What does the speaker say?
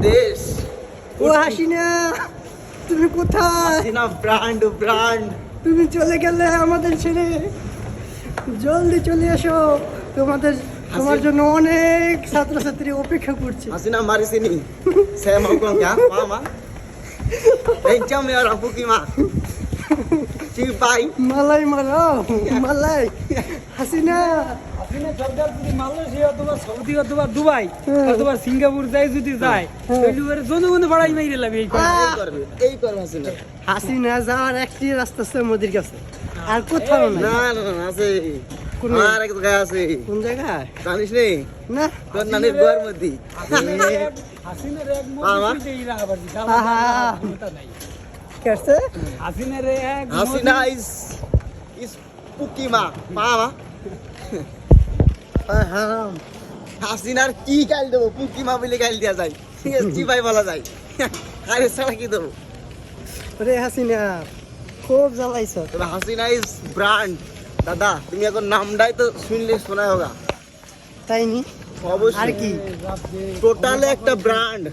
দেশ। ও হাসিনা, তুমি কোথায়? হাসিনা ব্র্যান্ড। তুমি চলে গেলে আমাদের ছেড়ে, জলদি চলে এসো। তোমার জন্য অনেক ছাত্রছাত্রী অপেক্ষা করছে। Hasina mari sini. Saya mau pulang ya, mama. Encam ya orang Pukima. Cipai. মালাই মারাও, মালাই। হাসিনা হাসিনা সরকার যদি মালয়েশিয়া অথবা সৌদি অথবা দুবাই অথবা সিঙ্গাপুর যায় যদি যায় তাহলে জনগণ ভাড়াই মাইরে লাগবে এই এই করবে হাসিনা। হাসিনা যাওয়ার একটি রাস্তা আছে মোদির কাছে, আর কোথাও না। না আছে। কোন আর এক জায়গায় আছে। কোন জায়গায় জানিস নে? না? তোর নানির গোয়ার মধ্যে। হাসিনার এক মামা? মধ্যে এই রাখাবার আহা। নাই কেসে হাসিনার এক হাসিনা is Pukima. মামা। হারাম। হাসিনার কি গাল দেবো? পুকিমা বলে গাল দেওয়া যায়, চিপাই বলা যায়। আরে ছাড়া কি দেবো? রে হাসিনা খুব জ্বালাইছ। তবে হাসিনা ইজ ব্র্যান্ড। দাদা তুমি এখন নামটাই তো শুনলে শোনা হোগা। তাই নি? অবশ্যই। আর কি? টোটাল একটা ব্র্যান্ড।